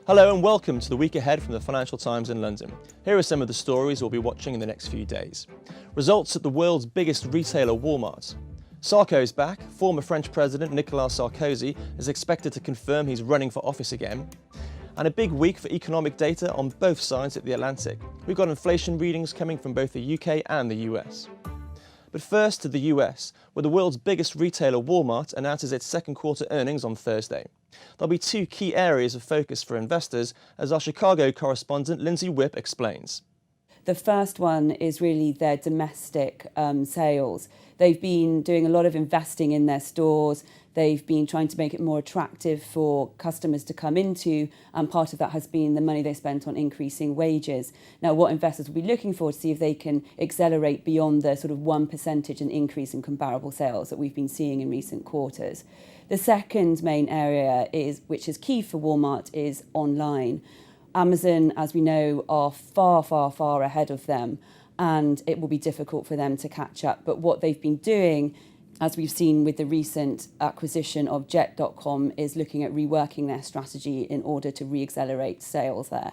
Hello and welcome to the week ahead from the Financial Times in London. Here are some of the stories we'll be watching in the next few days. Results at the world's biggest retailer, Walmart. Sarko's back. Former French President Nicolas Sarkozy is expected to confirm he's running for office again. And a big week for economic data on both sides of the Atlantic. We've got inflation readings coming from both the UK and the US. But first to the US, where the world's biggest retailer, Walmart, announces its second quarter earnings on Thursday. There'll be two key areas of focus for investors, as our Chicago correspondent Lindsay Whipp explains. The first one is really their domestic sales. They've been doing a lot of investing in their stores. They've been trying to make it more attractive for customers to come into, and part of that has been the money they spent on increasing wages. Now, what investors will be looking for to see if they can accelerate beyond the sort of 1% an increase in comparable sales that we've been seeing in recent quarters. The second main area, which is key for Walmart, is online. Amazon, as we know, are far ahead of them, and it will be difficult for them to catch up. But what they've been doing, as we've seen with the recent acquisition of Jet.com, is looking at reworking their strategy in order to re-accelerate sales there.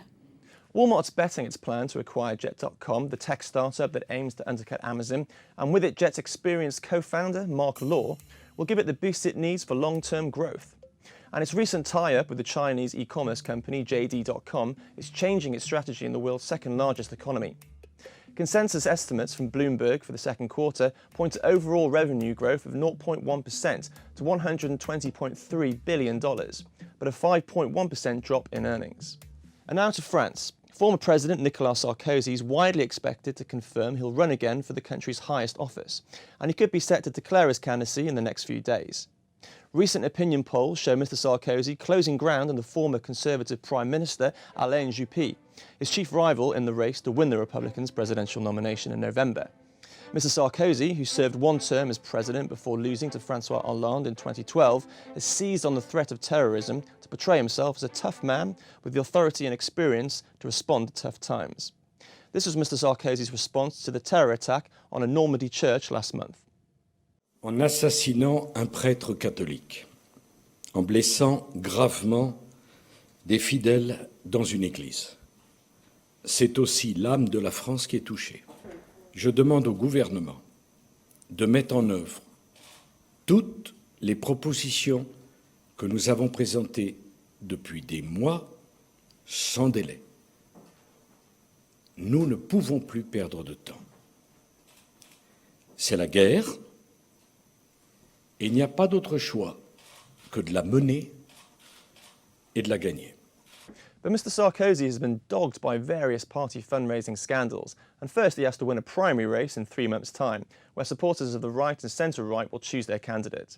Walmart's betting its plan to acquire Jet.com, the tech startup that aims to undercut Amazon, and with it Jet's experienced co-founder, Mark Law, will give it the boost it needs for long-term growth. And its recent tie-up with the Chinese e-commerce company JD.com is changing its strategy in the world's second largest economy. Consensus estimates from Bloomberg for the second quarter point to overall revenue growth of 0.1% to $120.3 billion, but a 5.1% drop in earnings. And now to France. Former President Nicolas Sarkozy is widely expected to confirm he'll run again for the country's highest office, and he could be set to declare his candidacy in the next few days. Recent opinion polls show Mr Sarkozy closing ground on the former Conservative Prime Minister Alain Juppé, his chief rival in the race to win the Republicans' presidential nomination in November. Mr Sarkozy, who served one term as president before losing to François Hollande in 2012, has seized on the threat of terrorism to portray himself as a tough man with the authority and experience to respond to tough times. This was Mr Sarkozy's response to the terror attack on a Normandy church last month. En assassinant un prêtre catholique, en blessant gravement des fidèles dans une église. C'est aussi l'âme de la France qui est touchée. Je demande au gouvernement de mettre en œuvre toutes les propositions que nous avons présentées depuis des mois sans délai. Nous ne pouvons plus perdre de temps. C'est la guerre. Et il n'y a pas d'autre choix que de la mener et de la gagner. But Mr Sarkozy has been dogged by various party fundraising scandals, and first he has to win a primary race in 3 months' time, where supporters of the right and centre-right will choose their candidate.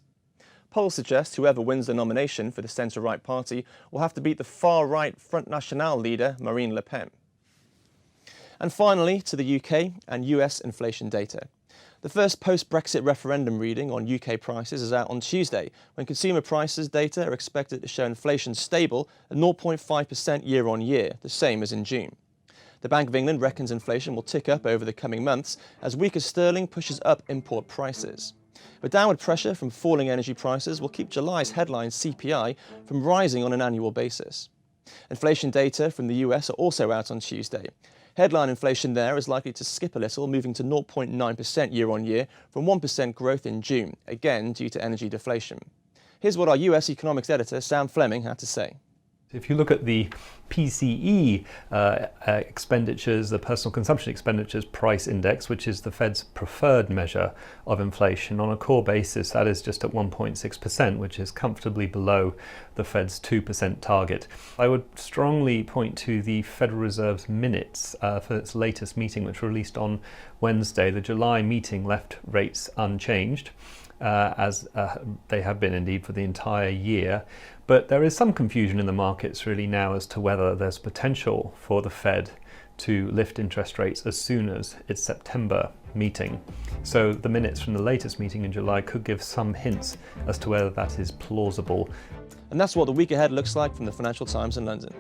Polls suggest whoever wins the nomination for the centre-right party will have to beat the far-right Front National leader Marine Le Pen. And finally, to the UK and US inflation data. The first post-Brexit referendum reading on UK prices is out on Tuesday, when consumer prices data are expected to show inflation stable at 0.5% year-on-year, the same as in June. The Bank of England reckons inflation will tick up over the coming months as weaker sterling pushes up import prices. But downward pressure from falling energy prices will keep July's headline CPI from rising on an annual basis. Inflation data from the US are also out on Tuesday. Headline inflation there is likely to skip a little, moving to 0.9% year-on-year from 1% growth in June, again due to energy deflation. Here's what our US economics editor Sam Fleming had to say. If you look at the PCE expenditures, the personal consumption expenditures price index, which is the Fed's preferred measure of inflation, on a core basis, that is just at 1.6%, which is comfortably below the Fed's 2% target. I would strongly point to the Federal Reserve's minutes for its latest meeting, which were released on Wednesday. The July meeting left rates unchanged, as they have been indeed for the entire year. But there is some confusion in the markets really now as to whether there's potential for the Fed to lift interest rates as soon as its September meeting. So the minutes from the latest meeting in July could give some hints as to whether that is plausible. And that's what the week ahead looks like from the Financial Times in London.